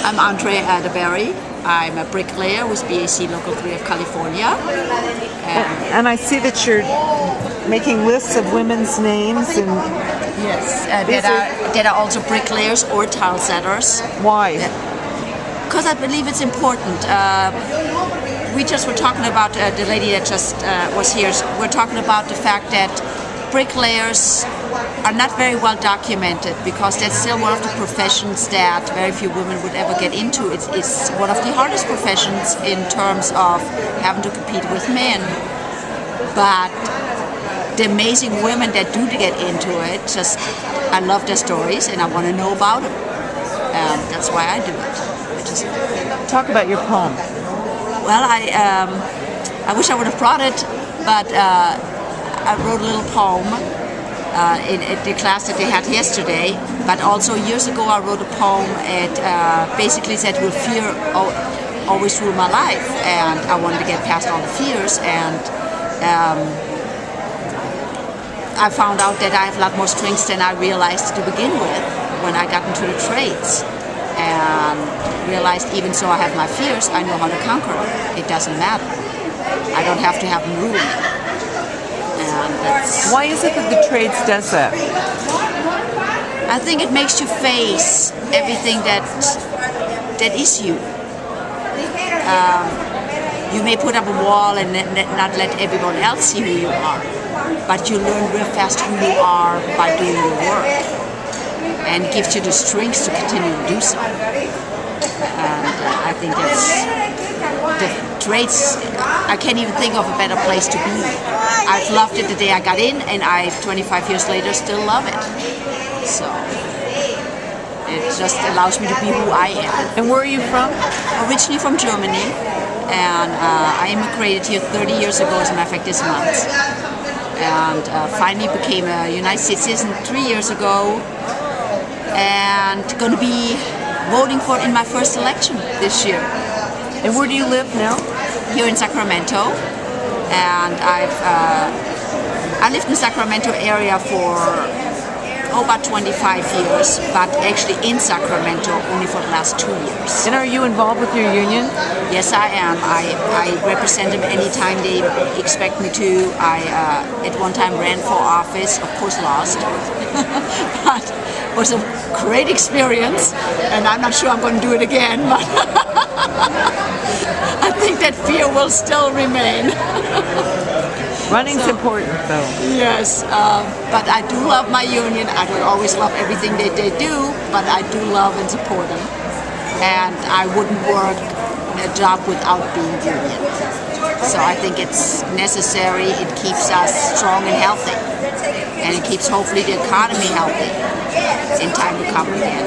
I'm Andrea. I'm a bricklayer with BAC Local 3 of California. And I see that you're making lists of women's names and yes, that are also bricklayers or tile setters. Why? Because I believe it's important. We just were talking about the lady that just was here. We're talking about the fact that bricklayers are not very well documented because that's still one of the professions that very few women would ever get into. It's one of the hardest professions in terms of having to compete with men. But the amazing women that do get into it, I love their stories and I want to know about them. And that's why I do it. Talk about your poem. Well, I wish I would have brought it, but I wrote a little poem in the class that they had yesterday, but also years ago I wrote a poem. It basically said, "Will fear always rule my life?" And I wanted to get past all the fears, and I found out that I have a lot more strengths than I realized to begin with when I got into the trades, and realized even so I have my fears, I know how to conquer them. It doesn't matter. I don't have to have them rule me. Why is it that the trades does that? I think it makes you face everything that is you. You may put up a wall and not let everyone else see who you are, but you learn real fast who you are by doing your work, and it gives you the strength to continue to do so. And I think that's the trades. I can't even think of a better place to be. I've loved it the day I got in, and 25 years later still love it. So it just allows me to be who I am. And where are you from? Originally from Germany, and I immigrated here 30 years ago, as a matter of fact, this month. And finally became a United States citizen 3 years ago, and going to be voting for it in my first election this year. And where do you live now? Here in Sacramento, and I lived in the Sacramento area for about 25 years, but actually in Sacramento only for the last 2 years. And are you involved with your union? Yes, I am. I represent them anytime they expect me to. I at one time ran for office, of course lost, but it was a great experience, and I'm not sure I'm going to do it again, but I think that fear will still remain. Running's important, though. Yes, but I do love my union. I don't always love everything that they do, but I do love and support them. And I wouldn't work a job without being union. So I think it's necessary. It keeps us strong and healthy, and it keeps hopefully the economy healthy in time to come again.